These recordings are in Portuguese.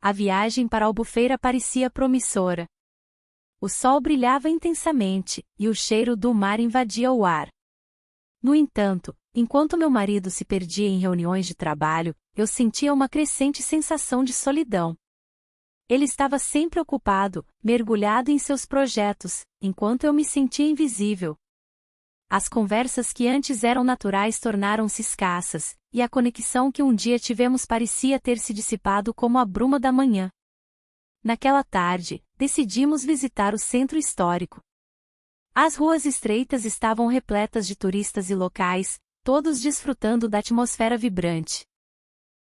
A viagem para Albufeira parecia promissora. O sol brilhava intensamente, e o cheiro do mar invadia o ar. No entanto, enquanto meu marido se perdia em reuniões de trabalho, eu sentia uma crescente sensação de solidão. Ele estava sempre ocupado, mergulhado em seus projetos, enquanto eu me sentia invisível. As conversas que antes eram naturais tornaram-se escassas, e a conexão que um dia tivemos parecia ter se dissipado como a bruma da manhã. Naquela tarde, decidimos visitar o centro histórico. As ruas estreitas estavam repletas de turistas e locais, todos desfrutando da atmosfera vibrante.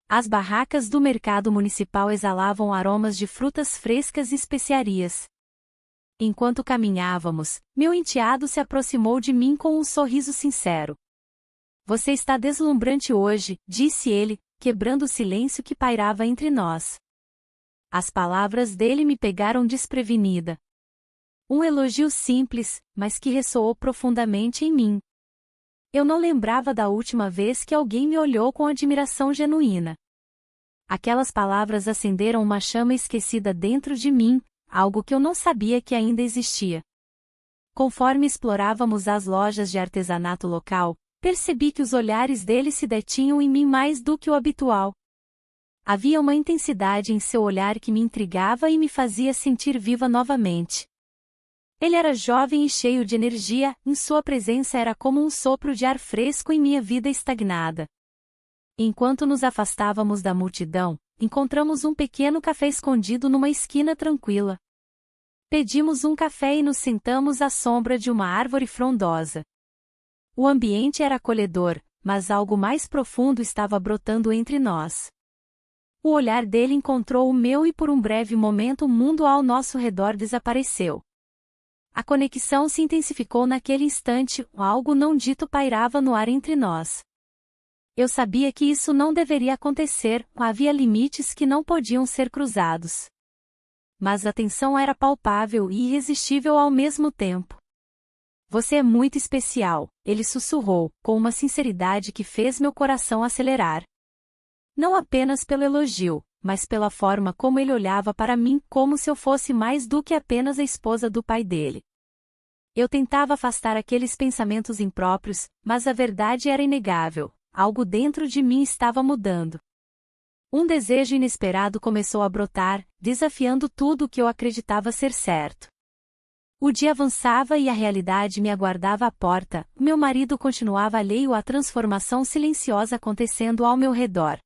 As barracas do mercado municipal exalavam aromas de frutas frescas e especiarias. Enquanto caminhávamos, meu enteado se aproximou de mim com um sorriso sincero. "Você está deslumbrante hoje", disse ele, quebrando o silêncio que pairava entre nós. As palavras dele me pegaram desprevenida. Um elogio simples, mas que ressoou profundamente em mim. Eu não lembrava da última vez que alguém me olhou com admiração genuína. Aquelas palavras acenderam uma chama esquecida dentro de mim, algo que eu não sabia que ainda existia. Conforme explorávamos as lojas de artesanato local, percebi que os olhares dele se detinham em mim mais do que o habitual. Havia uma intensidade em seu olhar que me intrigava e me fazia sentir viva novamente. Ele era jovem e cheio de energia, e sua presença era como um sopro de ar fresco em minha vida estagnada. Enquanto nos afastávamos da multidão, encontramos um pequeno café escondido numa esquina tranquila. Pedimos um café e nos sentamos à sombra de uma árvore frondosa. O ambiente era acolhedor, mas algo mais profundo estava brotando entre nós. O olhar dele encontrou o meu e por um breve momento o mundo ao nosso redor desapareceu. A conexão se intensificou naquele instante, algo não dito pairava no ar entre nós. Eu sabia que isso não deveria acontecer, havia limites que não podiam ser cruzados. Mas a tensão era palpável e irresistível ao mesmo tempo. "Você é muito especial", ele sussurrou, com uma sinceridade que fez meu coração acelerar. Não apenas pelo elogio, mas pela forma como ele olhava para mim como se eu fosse mais do que apenas a esposa do pai dele. Eu tentava afastar aqueles pensamentos impróprios, mas a verdade era inegável. Algo dentro de mim estava mudando. Um desejo inesperado começou a brotar, desafiando tudo o que eu acreditava ser certo. O dia avançava e a realidade me aguardava à porta, meu marido continuava alheio à transformação silenciosa acontecendo ao meu redor.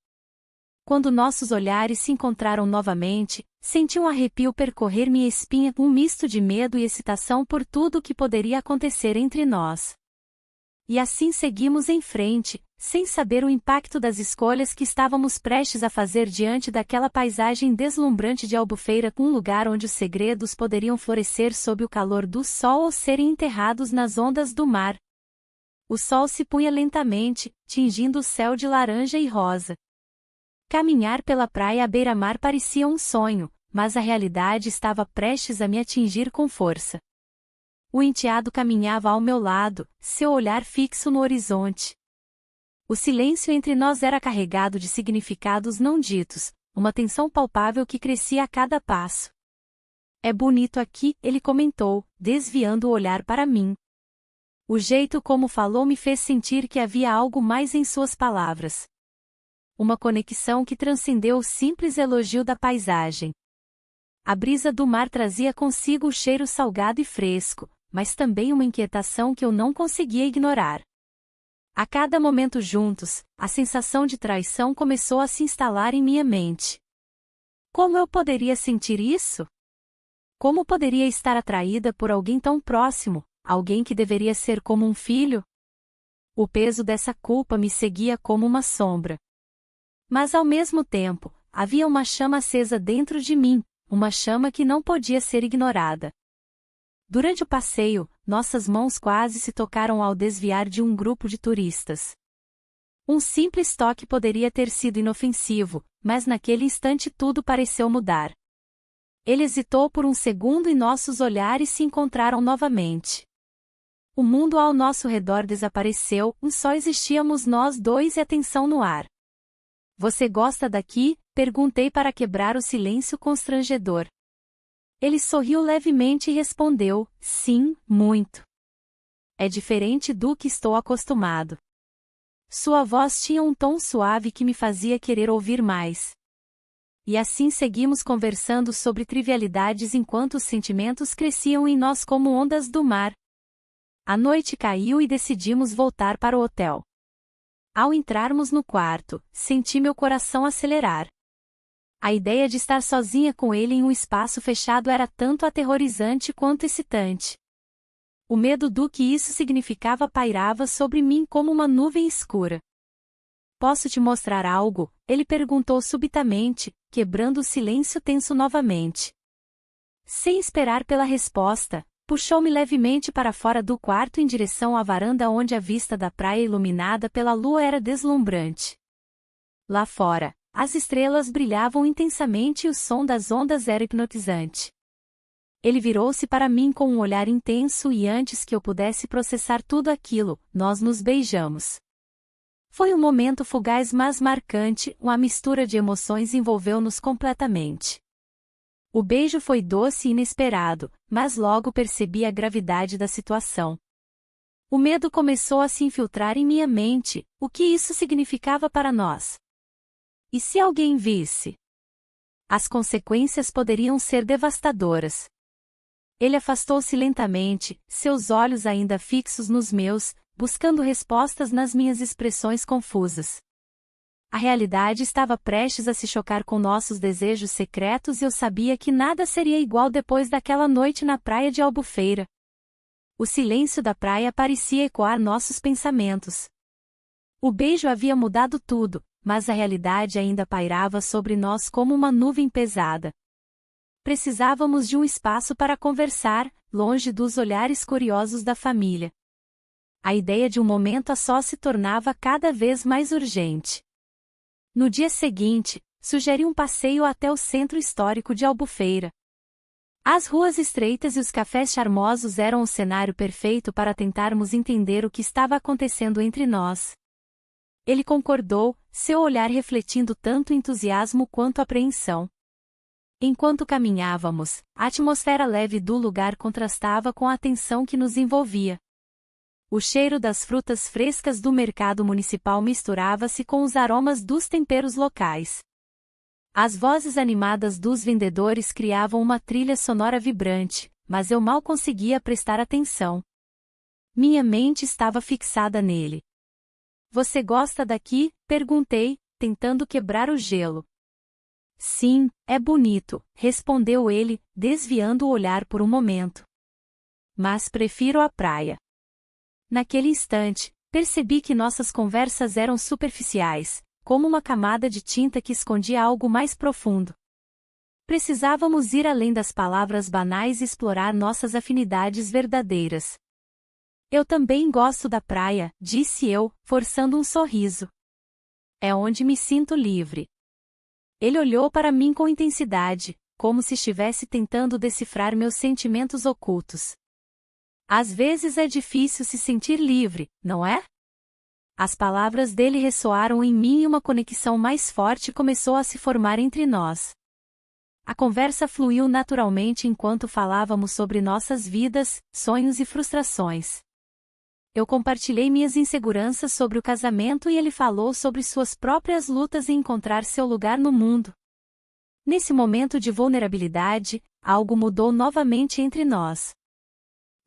Quando nossos olhares se encontraram novamente, senti um arrepio percorrer minha espinha, um misto de medo e excitação por tudo o que poderia acontecer entre nós. E assim seguimos em frente, sem saber o impacto das escolhas que estávamos prestes a fazer diante daquela paisagem deslumbrante de Albufeira, um lugar onde os segredos poderiam florescer sob o calor do sol ou serem enterrados nas ondas do mar. O sol se punha lentamente, tingindo o céu de laranja e rosa. Caminhar pela praia à beira-mar parecia um sonho, mas a realidade estava prestes a me atingir com força. O enteado caminhava ao meu lado, seu olhar fixo no horizonte. O silêncio entre nós era carregado de significados não ditos, uma tensão palpável que crescia a cada passo. "É bonito aqui", ele comentou, desviando o olhar para mim. O jeito como falou me fez sentir que havia algo mais em suas palavras. Uma conexão que transcendeu o simples elogio da paisagem. A brisa do mar trazia consigo o cheiro salgado e fresco, mas também uma inquietação que eu não conseguia ignorar. A cada momento juntos, a sensação de traição começou a se instalar em minha mente. Como eu poderia sentir isso? Como poderia estar atraída por alguém tão próximo, alguém que deveria ser como um filho? O peso dessa culpa me seguia como uma sombra. Mas ao mesmo tempo, havia uma chama acesa dentro de mim, uma chama que não podia ser ignorada. Durante o passeio, nossas mãos quase se tocaram ao desviar de um grupo de turistas. Um simples toque poderia ter sido inofensivo, mas naquele instante tudo pareceu mudar. Ele hesitou por um segundo e nossos olhares se encontraram novamente. O mundo ao nosso redor desapareceu, só existíamos nós dois e a tensão no ar. "Você gosta daqui?", Perguntei para quebrar o silêncio constrangedor. Ele sorriu levemente e respondeu: sim, muito. É diferente do que estou acostumado. Sua voz tinha um tom suave que me fazia querer ouvir mais. E assim seguimos conversando sobre trivialidades enquanto os sentimentos cresciam em nós como ondas do mar. A noite caiu e decidimos voltar para o hotel. Ao entrarmos no quarto, senti meu coração acelerar. A ideia de estar sozinha com ele em um espaço fechado era tanto aterrorizante quanto excitante. O medo do que isso significava pairava sobre mim como uma nuvem escura. Posso te mostrar algo? Ele perguntou subitamente, quebrando o silêncio tenso novamente. Sem esperar pela resposta, puxou-me levemente para fora do quarto em direção à varanda onde a vista da praia iluminada pela lua era deslumbrante. Lá fora, as estrelas brilhavam intensamente e o som das ondas era hipnotizante. Ele virou-se para mim com um olhar intenso e antes que eu pudesse processar tudo aquilo, nós nos beijamos. Foi um momento fugaz mas marcante, uma mistura de emoções envolveu-nos completamente. O beijo foi doce e inesperado, mas logo percebi a gravidade da situação. O medo começou a se infiltrar em minha mente, o que isso significava para nós? E se alguém visse? As consequências poderiam ser devastadoras. Ele afastou-se lentamente, seus olhos ainda fixos nos meus, buscando respostas nas minhas expressões confusas. A realidade estava prestes a se chocar com nossos desejos secretos e eu sabia que nada seria igual depois daquela noite na praia de Albufeira. O silêncio da praia parecia ecoar nossos pensamentos. O beijo havia mudado tudo, mas a realidade ainda pairava sobre nós como uma nuvem pesada. Precisávamos de um espaço para conversar, longe dos olhares curiosos da família. A ideia de um momento a sós se tornava cada vez mais urgente. No dia seguinte, sugeri um passeio até o centro histórico de Albufeira. As ruas estreitas e os cafés charmosos eram o cenário perfeito para tentarmos entender o que estava acontecendo entre nós. Ele concordou, seu olhar refletindo tanto entusiasmo quanto apreensão. Enquanto caminhávamos, a atmosfera leve do lugar contrastava com a tensão que nos envolvia. O cheiro das frutas frescas do mercado municipal misturava-se com os aromas dos temperos locais. As vozes animadas dos vendedores criavam uma trilha sonora vibrante, mas eu mal conseguia prestar atenção. Minha mente estava fixada nele. Você gosta daqui? Perguntei, tentando quebrar o gelo. Sim, é bonito, respondeu ele, desviando o olhar por um momento. Mas prefiro a praia. Naquele instante, percebi que nossas conversas eram superficiais, como uma camada de tinta que escondia algo mais profundo. Precisávamos ir além das palavras banais e explorar nossas afinidades verdadeiras. Eu também gosto da praia, disse eu, forçando um sorriso. É onde me sinto livre. Ele olhou para mim com intensidade, como se estivesse tentando decifrar meus sentimentos ocultos. Às vezes é difícil se sentir livre, não é? As palavras dele ressoaram em mim e uma conexão mais forte começou a se formar entre nós. A conversa fluiu naturalmente enquanto falávamos sobre nossas vidas, sonhos e frustrações. Eu compartilhei minhas inseguranças sobre o casamento e ele falou sobre suas próprias lutas em encontrar seu lugar no mundo. Nesse momento de vulnerabilidade, algo mudou novamente entre nós.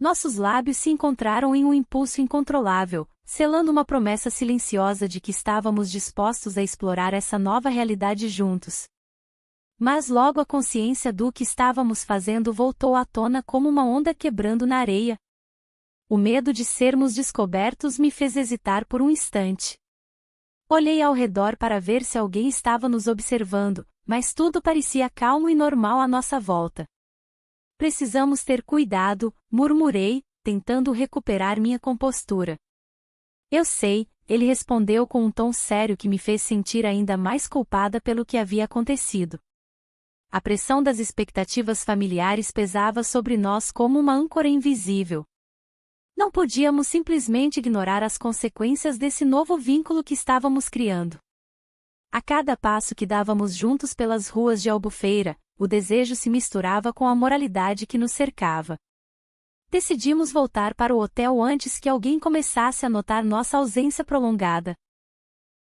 Nossos lábios se encontraram em um impulso incontrolável, selando uma promessa silenciosa de que estávamos dispostos a explorar essa nova realidade juntos. Mas logo a consciência do que estávamos fazendo voltou à tona como uma onda quebrando na areia. O medo de sermos descobertos me fez hesitar por um instante. Olhei ao redor para ver se alguém estava nos observando, mas tudo parecia calmo e normal à nossa volta. Precisamos ter cuidado, murmurei, tentando recuperar minha compostura. Eu sei, ele respondeu com um tom sério que me fez sentir ainda mais culpada pelo que havia acontecido. A pressão das expectativas familiares pesava sobre nós como uma âncora invisível. Não podíamos simplesmente ignorar as consequências desse novo vínculo que estávamos criando. A cada passo que dávamos juntos pelas ruas de Albufeira, o desejo se misturava com a moralidade que nos cercava. Decidimos voltar para o hotel antes que alguém começasse a notar nossa ausência prolongada.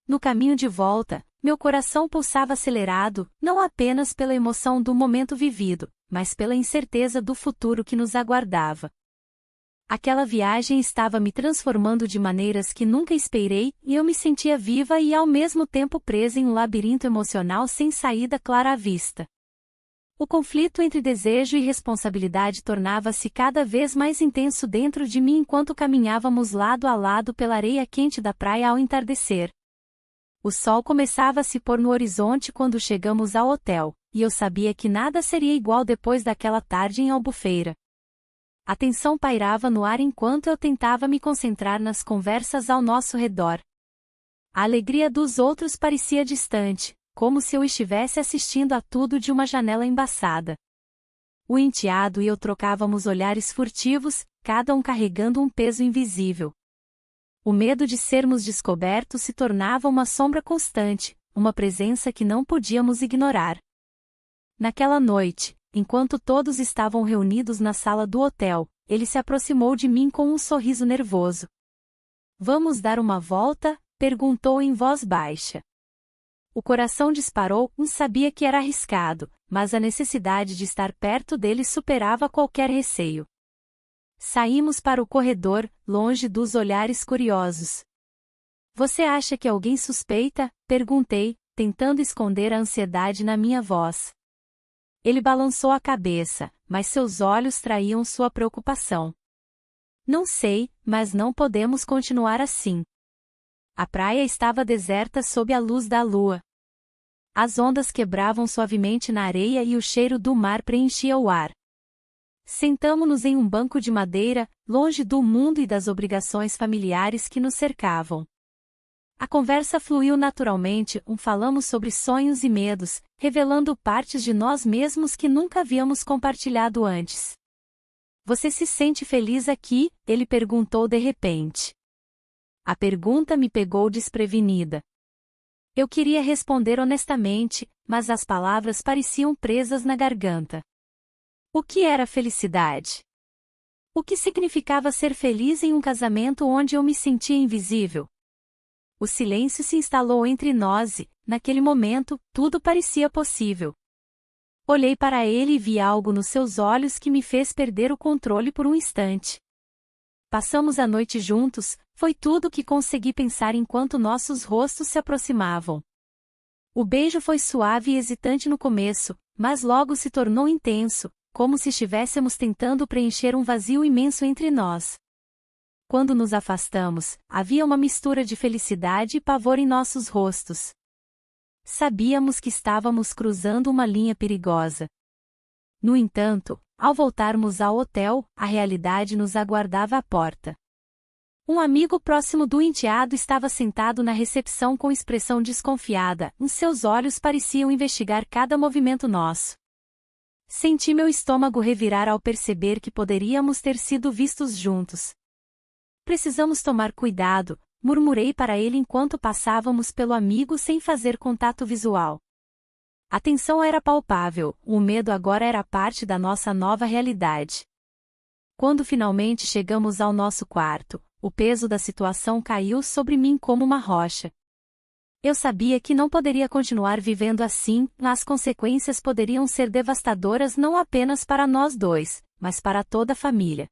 No caminho de volta, meu coração pulsava acelerado, não apenas pela emoção do momento vivido, mas pela incerteza do futuro que nos aguardava. Aquela viagem estava me transformando de maneiras que nunca esperei, e eu me sentia viva e ao mesmo tempo presa em um labirinto emocional sem saída clara à vista. O conflito entre desejo e responsabilidade tornava-se cada vez mais intenso dentro de mim enquanto caminhávamos lado a lado pela areia quente da praia ao entardecer. O sol começava a se pôr no horizonte quando chegamos ao hotel, e eu sabia que nada seria igual depois daquela tarde em Albufeira. A tensão pairava no ar enquanto eu tentava me concentrar nas conversas ao nosso redor. A alegria dos outros parecia distante, como se eu estivesse assistindo a tudo de uma janela embaçada. O enteado e eu trocávamos olhares furtivos, cada um carregando um peso invisível. O medo de sermos descobertos se tornava uma sombra constante, uma presença que não podíamos ignorar. Naquela noite, enquanto todos estavam reunidos na sala do hotel, ele se aproximou de mim com um sorriso nervoso. "Vamos dar uma volta?", perguntou em voz baixa. O coração disparou, sabia que era arriscado, mas a necessidade de estar perto dele superava qualquer receio. Saímos para o corredor, longe dos olhares curiosos. "Você acha que alguém suspeita?", perguntei, tentando esconder a ansiedade na minha voz. Ele balançou a cabeça, mas seus olhos traíam sua preocupação. "Não sei, mas não podemos continuar assim." A praia estava deserta sob a luz da lua. As ondas quebravam suavemente na areia e o cheiro do mar preenchia o ar. Sentamo-nos em um banco de madeira, longe do mundo e das obrigações familiares que nos cercavam. A conversa fluiu naturalmente, falamos sobre sonhos e medos, revelando partes de nós mesmos que nunca havíamos compartilhado antes. "Você se sente feliz aqui?", ele perguntou de repente. A pergunta me pegou desprevenida. Eu queria responder honestamente, mas as palavras pareciam presas na garganta. O que era felicidade? O que significava ser feliz em um casamento onde eu me sentia invisível? O silêncio se instalou entre nós e, naquele momento, tudo parecia possível. Olhei para ele e vi algo nos seus olhos que me fez perder o controle por um instante. Passamos a noite juntos, foi tudo o que consegui pensar enquanto nossos rostos se aproximavam. O beijo foi suave e hesitante no começo, mas logo se tornou intenso, como se estivéssemos tentando preencher um vazio imenso entre nós. Quando nos afastamos, havia uma mistura de felicidade e pavor em nossos rostos. Sabíamos que estávamos cruzando uma linha perigosa. No entanto, ao voltarmos ao hotel, a realidade nos aguardava à porta. Um amigo próximo do enteado estava sentado na recepção com expressão desconfiada, seus olhos pareciam investigar cada movimento nosso. Senti meu estômago revirar ao perceber que poderíamos ter sido vistos juntos. "Precisamos tomar cuidado", murmurei para ele enquanto passávamos pelo amigo sem fazer contato visual. A tensão era palpável, o medo agora era parte da nossa nova realidade. Quando finalmente chegamos ao nosso quarto, o peso da situação caiu sobre mim como uma rocha. Eu sabia que não poderia continuar vivendo assim, as consequências poderiam ser devastadoras não apenas para nós dois, mas para toda a família.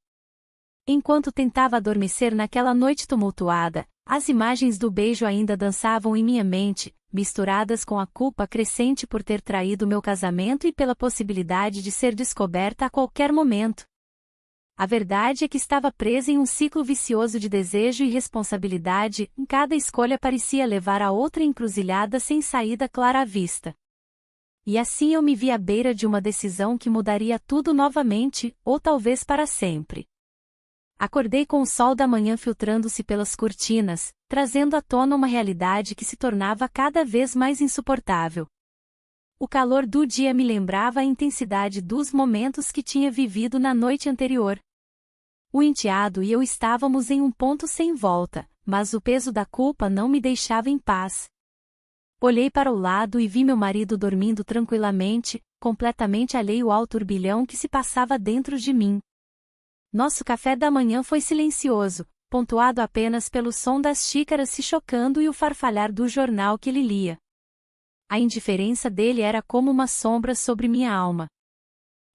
Enquanto tentava adormecer naquela noite tumultuada, as imagens do beijo ainda dançavam em minha mente, misturadas com a culpa crescente por ter traído meu casamento e pela possibilidade de ser descoberta a qualquer momento. A verdade é que estava presa em um ciclo vicioso de desejo e responsabilidade, cada escolha parecia levar a outra encruzilhada sem saída clara à vista. E assim eu me vi à beira de uma decisão que mudaria tudo novamente, ou talvez para sempre. Acordei com o sol da manhã filtrando-se pelas cortinas, trazendo à tona uma realidade que se tornava cada vez mais insuportável. O calor do dia me lembrava a intensidade dos momentos que tinha vivido na noite anterior. O enteado e eu estávamos em um ponto sem volta, mas o peso da culpa não me deixava em paz. Olhei para o lado e vi meu marido dormindo tranquilamente, completamente alheio ao turbilhão que se passava dentro de mim. Nosso café da manhã foi silencioso, pontuado apenas pelo som das xícaras se chocando e o farfalhar do jornal que ele lia. A indiferença dele era como uma sombra sobre minha alma.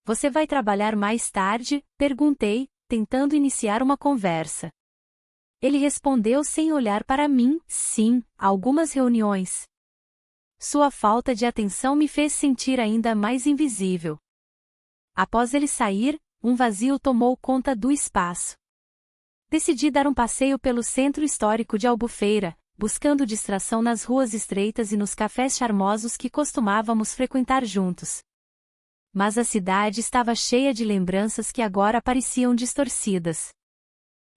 Você vai trabalhar mais tarde? Perguntei, tentando iniciar uma conversa. Ele respondeu sem olhar para mim: sim, algumas reuniões. Sua falta de atenção me fez sentir ainda mais invisível. Após ele sair, um vazio tomou conta do espaço. Decidi dar um passeio pelo centro histórico de Albufeira, buscando distração nas ruas estreitas e nos cafés charmosos que costumávamos frequentar juntos. Mas a cidade estava cheia de lembranças que agora pareciam distorcidas.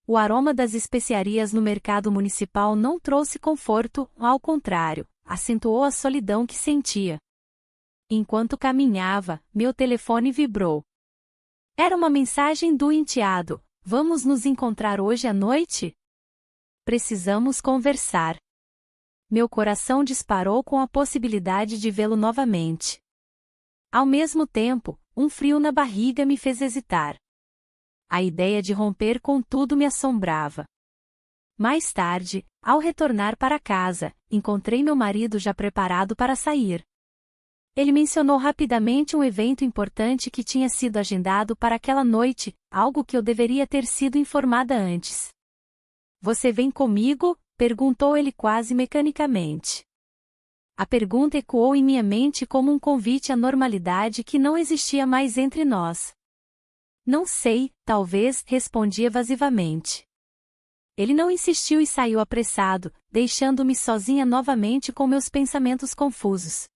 O aroma das especiarias no mercado municipal não trouxe conforto, ao contrário, acentuou a solidão que sentia. Enquanto caminhava, meu telefone vibrou. Era uma mensagem do enteado: vamos nos encontrar hoje à noite? Precisamos conversar. Meu coração disparou com a possibilidade de vê-lo novamente. Ao mesmo tempo, um frio na barriga me fez hesitar. A ideia de romper com tudo me assombrava. Mais tarde, ao retornar para casa, encontrei meu marido já preparado para sair. Ele mencionou rapidamente um evento importante que tinha sido agendado para aquela noite, algo que eu deveria ter sido informada antes. Você vem comigo? Perguntou ele quase mecanicamente. A pergunta ecoou em minha mente como um convite à normalidade que não existia mais entre nós. Não sei, talvez, respondi evasivamente. Ele não insistiu e saiu apressado, deixando-me sozinha novamente com meus pensamentos confusos.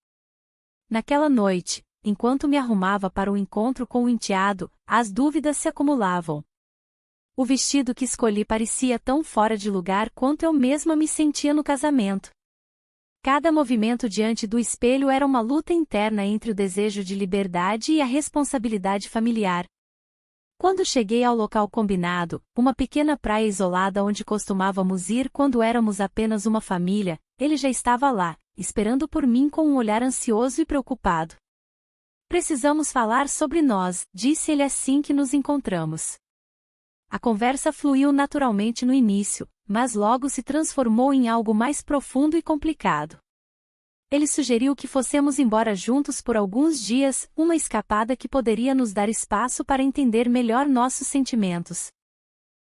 Naquela noite, enquanto me arrumava para o encontro com o enteado, as dúvidas se acumulavam. O vestido que escolhi parecia tão fora de lugar quanto eu mesma me sentia no casamento. Cada movimento diante do espelho era uma luta interna entre o desejo de liberdade e a responsabilidade familiar. Quando cheguei ao local combinado, uma pequena praia isolada onde costumávamos ir quando éramos apenas uma família, ele já estava lá, esperando por mim com um olhar ansioso e preocupado. Precisamos falar sobre nós, disse ele assim que nos encontramos. A conversa fluiu naturalmente no início, mas logo se transformou em algo mais profundo e complicado. Ele sugeriu que fossemos embora juntos por alguns dias, uma escapada que poderia nos dar espaço para entender melhor nossos sentimentos.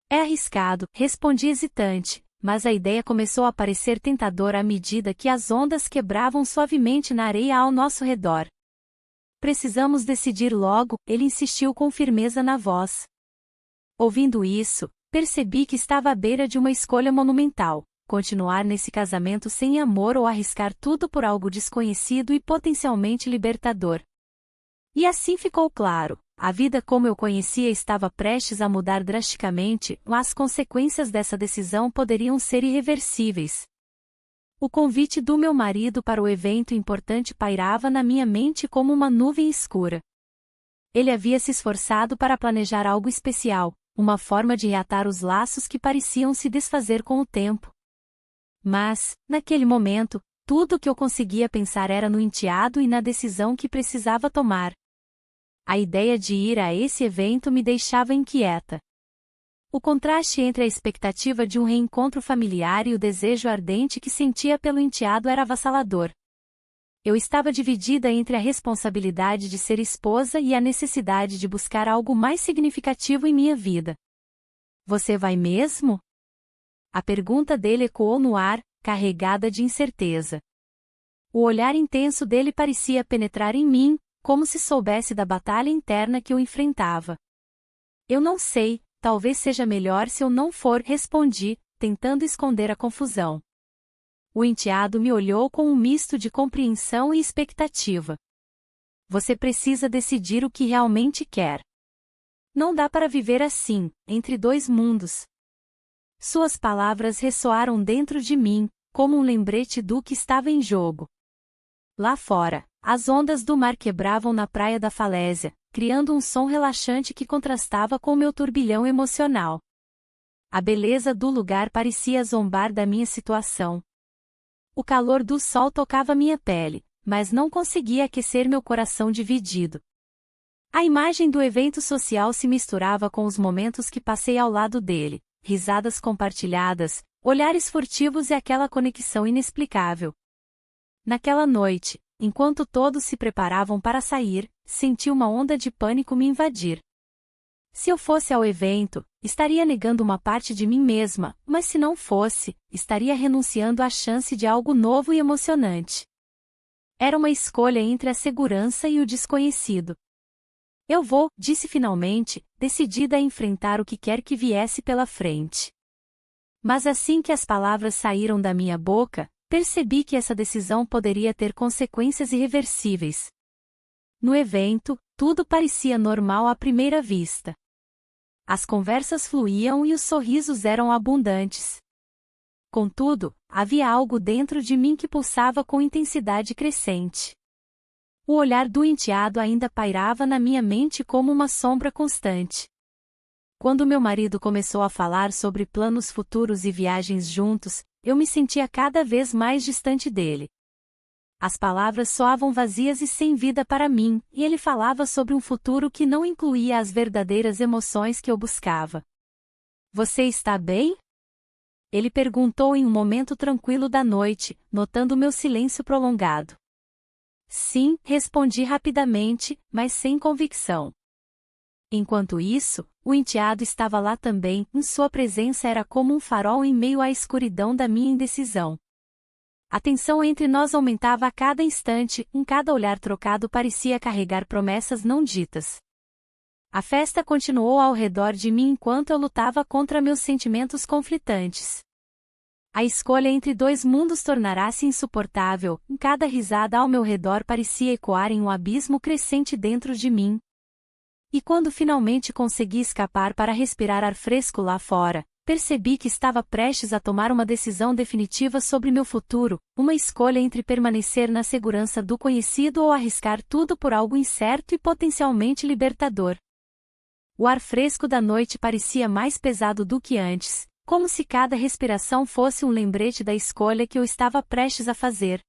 É arriscado, respondi hesitante, mas a ideia começou a parecer tentadora à medida que as ondas quebravam suavemente na areia ao nosso redor. Precisamos decidir logo, ele insistiu com firmeza na voz. Ouvindo isso, percebi que estava à beira de uma escolha monumental: continuar nesse casamento sem amor ou arriscar tudo por algo desconhecido e potencialmente libertador. E assim ficou claro, a vida como eu conhecia estava prestes a mudar drasticamente, mas as consequências dessa decisão poderiam ser irreversíveis. O convite do meu marido para o evento importante pairava na minha mente como uma nuvem escura. Ele havia se esforçado para planejar algo especial, uma forma de reatar os laços que pareciam se desfazer com o tempo. Mas, naquele momento, tudo o que eu conseguia pensar era no enteado e na decisão que precisava tomar. A ideia de ir a esse evento me deixava inquieta. O contraste entre a expectativa de um reencontro familiar e o desejo ardente que sentia pelo enteado era avassalador. Eu estava dividida entre a responsabilidade de ser esposa e a necessidade de buscar algo mais significativo em minha vida. Você vai mesmo? A pergunta dele ecoou no ar, carregada de incerteza. O olhar intenso dele parecia penetrar em mim, como se soubesse da batalha interna que eu enfrentava. Eu não sei, talvez seja melhor se eu não for, respondi, tentando esconder a confusão. O enteado me olhou com um misto de compreensão e expectativa. Você precisa decidir o que realmente quer. Não dá para viver assim, entre dois mundos. Suas palavras ressoaram dentro de mim, como um lembrete do que estava em jogo. Lá fora, as ondas do mar quebravam na praia da falésia, criando um som relaxante que contrastava com meu turbilhão emocional. A beleza do lugar parecia zombar da minha situação. O calor do sol tocava minha pele, mas não conseguia aquecer meu coração dividido. A imagem do evento social se misturava com os momentos que passei ao lado dele, risadas compartilhadas, olhares furtivos e aquela conexão inexplicável. Naquela noite, enquanto todos se preparavam para sair, senti uma onda de pânico me invadir. Se eu fosse ao evento, estaria negando uma parte de mim mesma, mas se não fosse, estaria renunciando à chance de algo novo e emocionante. Era uma escolha entre a segurança e o desconhecido. Eu vou, disse finalmente, decidida a enfrentar o que quer que viesse pela frente. Mas assim que as palavras saíram da minha boca, percebi que essa decisão poderia ter consequências irreversíveis. No evento, tudo parecia normal à primeira vista. As conversas fluíam e os sorrisos eram abundantes. Contudo, havia algo dentro de mim que pulsava com intensidade crescente. O olhar do enteado ainda pairava na minha mente como uma sombra constante. Quando meu marido começou a falar sobre planos futuros e viagens juntos, eu me sentia cada vez mais distante dele. As palavras soavam vazias e sem vida para mim, e ele falava sobre um futuro que não incluía as verdadeiras emoções que eu buscava. Você está bem? Ele perguntou em um momento tranquilo da noite, notando meu silêncio prolongado. Sim, respondi rapidamente, mas sem convicção. Enquanto isso, o enteado estava lá também, e sua presença era como um farol em meio à escuridão da minha indecisão. A tensão entre nós aumentava a cada instante, cada olhar trocado parecia carregar promessas não ditas. A festa continuou ao redor de mim enquanto eu lutava contra meus sentimentos conflitantes. A escolha entre dois mundos tornara-se insuportável, cada risada ao meu redor parecia ecoar em um abismo crescente dentro de mim. E quando finalmente consegui escapar para respirar ar fresco lá fora, percebi que estava prestes a tomar uma decisão definitiva sobre meu futuro, uma escolha entre permanecer na segurança do conhecido ou arriscar tudo por algo incerto e potencialmente libertador. O ar fresco da noite parecia mais pesado do que antes, como se cada respiração fosse um lembrete da escolha que eu estava prestes a fazer.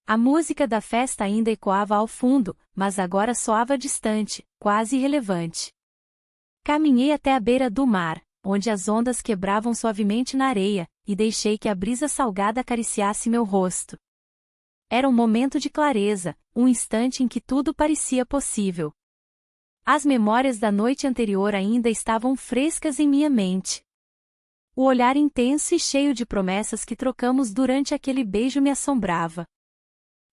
A música da festa ainda ecoava ao fundo, mas agora soava distante, quase irrelevante. Caminhei até a beira do mar, onde as ondas quebravam suavemente na areia, e deixei que a brisa salgada acariciasse meu rosto. Era um momento de clareza, um instante em que tudo parecia possível. As memórias da noite anterior ainda estavam frescas em minha mente. O olhar intenso e cheio de promessas que trocamos durante aquele beijo me assombrava.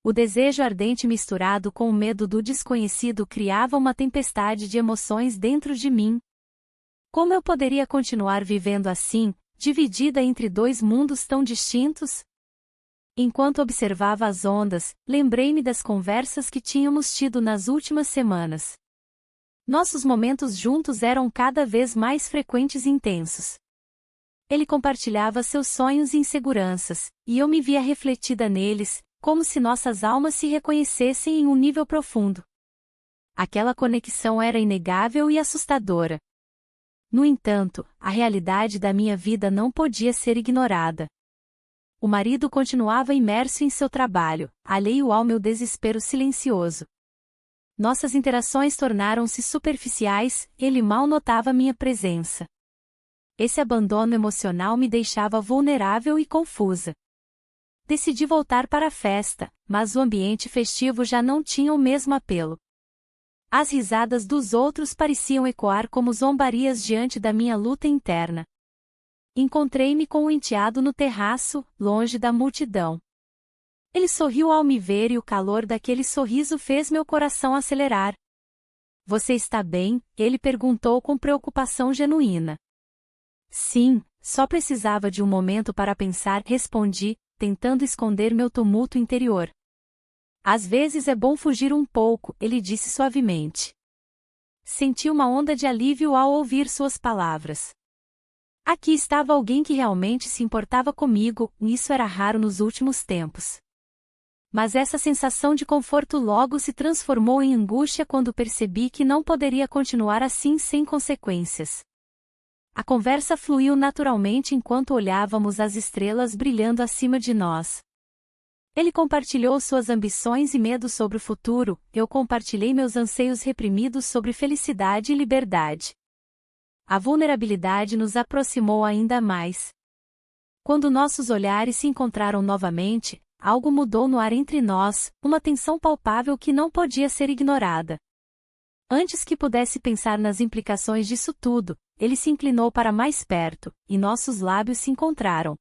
O desejo ardente misturado com o medo do desconhecido criava uma tempestade de emoções dentro de mim. Como eu poderia continuar vivendo assim, dividida entre dois mundos tão distintos? Enquanto observava as ondas, lembrei-me das conversas que tínhamos tido nas últimas semanas. Nossos momentos juntos eram cada vez mais frequentes e intensos. Ele compartilhava seus sonhos e inseguranças, e eu me via refletida neles, como se nossas almas se reconhecessem em um nível profundo. Aquela conexão era inegável e assustadora. No entanto, a realidade da minha vida não podia ser ignorada. O marido continuava imerso em seu trabalho, alheio ao meu desespero silencioso. Nossas interações tornaram-se superficiais, ele mal notava minha presença. Esse abandono emocional me deixava vulnerável e confusa. Decidi voltar para a festa, mas o ambiente festivo já não tinha o mesmo apelo. As risadas dos outros pareciam ecoar como zombarias diante da minha luta interna. Encontrei-me com o enteado no terraço, longe da multidão. Ele sorriu ao me ver e o calor daquele sorriso fez meu coração acelerar. Você está bem? Ele perguntou com preocupação genuína. Sim, só precisava de um momento para pensar, respondi, tentando esconder meu tumulto interior. Às vezes é bom fugir um pouco, ele disse suavemente. Senti uma onda de alívio ao ouvir suas palavras. Aqui estava alguém que realmente se importava comigo, e isso era raro nos últimos tempos. Mas essa sensação de conforto logo se transformou em angústia quando percebi que não poderia continuar assim sem consequências. A conversa fluiu naturalmente enquanto olhávamos as estrelas brilhando acima de nós. Ele compartilhou suas ambições e medos sobre o futuro, eu compartilhei meus anseios reprimidos sobre felicidade e liberdade. A vulnerabilidade nos aproximou ainda mais. Quando nossos olhares se encontraram novamente, algo mudou no ar entre nós, uma tensão palpável que não podia ser ignorada. Antes que pudesse pensar nas implicações disso tudo, ele se inclinou para mais perto, e nossos lábios se encontraram.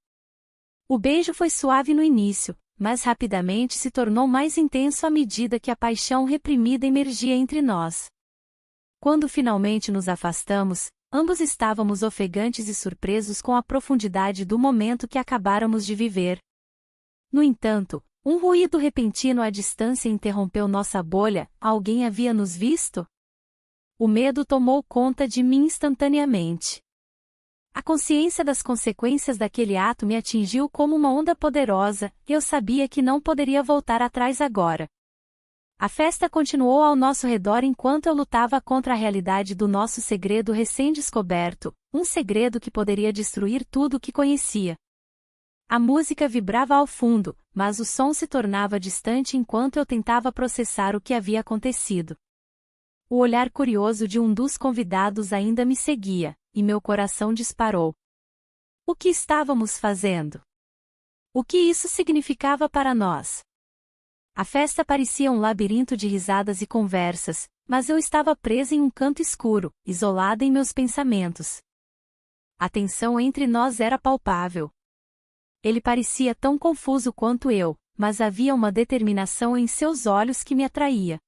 O beijo foi suave no início, mas rapidamente se tornou mais intenso à medida que a paixão reprimida emergia entre nós. Quando finalmente nos afastamos, ambos estávamos ofegantes e surpresos com a profundidade do momento que acabáramos de viver. No entanto, um ruído repentino à distância interrompeu nossa bolha. Alguém havia nos visto? O medo tomou conta de mim instantaneamente. A consciência das consequências daquele ato me atingiu como uma onda poderosa, e eu sabia que não poderia voltar atrás agora. A festa continuou ao nosso redor enquanto eu lutava contra a realidade do nosso segredo recém-descoberto, um segredo que poderia destruir tudo o que conhecia. A música vibrava ao fundo, mas o som se tornava distante enquanto eu tentava processar o que havia acontecido. O olhar curioso de um dos convidados ainda me seguia, e meu coração disparou. O que estávamos fazendo? O que isso significava para nós? A festa parecia um labirinto de risadas e conversas, mas eu estava presa em um canto escuro, isolada em meus pensamentos. A tensão entre nós era palpável. Ele parecia tão confuso quanto eu, mas havia uma determinação em seus olhos que me atraía.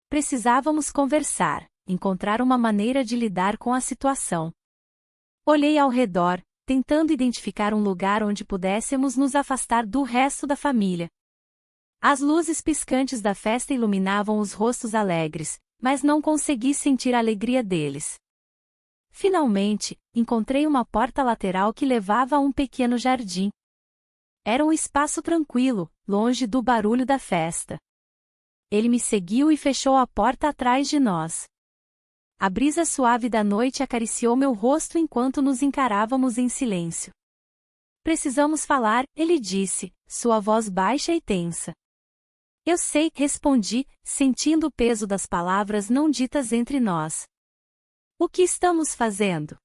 Precisávamos conversar, encontrar uma maneira de lidar com a situação. Olhei ao redor, tentando identificar um lugar onde pudéssemos nos afastar do resto da família. As luzes piscantes da festa iluminavam os rostos alegres, mas não consegui sentir a alegria deles. Finalmente, encontrei uma porta lateral que levava a um pequeno jardim. Era um espaço tranquilo, longe do barulho da festa. Ele me seguiu e fechou a porta atrás de nós. A brisa suave da noite acariciou meu rosto enquanto nos encarávamos em silêncio. Precisamos falar, ele disse, sua voz baixa e tensa. Eu sei, respondi, sentindo o peso das palavras não ditas entre nós. O que estamos fazendo?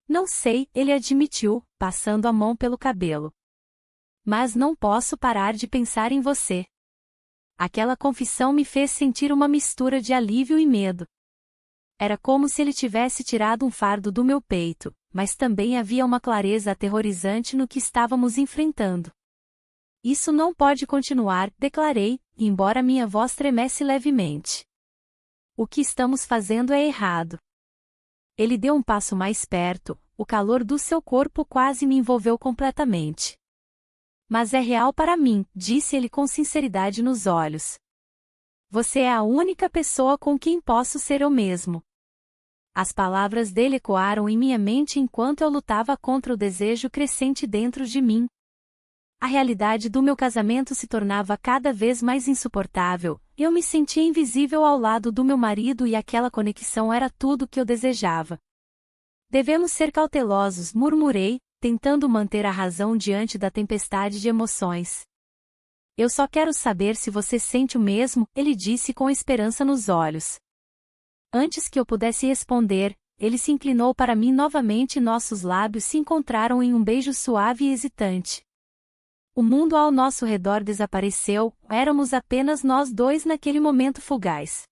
Não sei, ele admitiu, passando a mão pelo cabelo. Mas não posso parar de pensar em você. Aquela confissão me fez sentir uma mistura de alívio e medo. Era como se ele tivesse tirado um fardo do meu peito, mas também havia uma clareza aterrorizante no que estávamos enfrentando. Isso não pode continuar, declarei, embora minha voz tremesse levemente. O que estamos fazendo é errado. Ele deu um passo mais perto, o calor do seu corpo quase me envolveu completamente. Mas é real para mim, disse ele com sinceridade nos olhos. Você é a única pessoa com quem posso ser eu mesmo. As palavras dele ecoaram em minha mente enquanto eu lutava contra o desejo crescente dentro de mim. A realidade do meu casamento se tornava cada vez mais insuportável, eu me sentia invisível ao lado do meu marido e aquela conexão era tudo o que eu desejava. Devemos ser cautelosos, murmurei, tentando manter a razão diante da tempestade de emoções. Eu só quero saber se você sente o mesmo, ele disse com esperança nos olhos. Antes que eu pudesse responder, ele se inclinou para mim novamente e nossos lábios se encontraram em um beijo suave e hesitante. O mundo ao nosso redor desapareceu, éramos apenas nós dois naquele momento fugaz.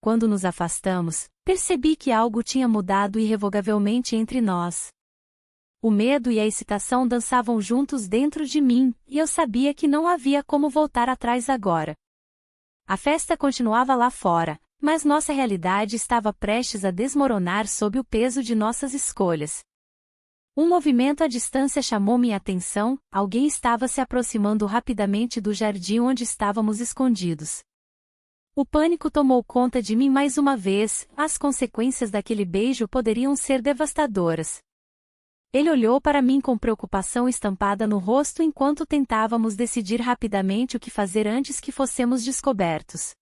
Quando nos afastamos, percebi que algo tinha mudado irrevogavelmente entre nós. O medo e a excitação dançavam juntos dentro de mim, e eu sabia que não havia como voltar atrás agora. A festa continuava lá fora, mas nossa realidade estava prestes a desmoronar sob o peso de nossas escolhas. Um movimento à distância chamou minha atenção, alguém estava se aproximando rapidamente do jardim onde estávamos escondidos. O pânico tomou conta de mim mais uma vez, as consequências daquele beijo poderiam ser devastadoras. Ele olhou para mim com preocupação estampada no rosto enquanto tentávamos decidir rapidamente o que fazer antes que fossemos descobertos.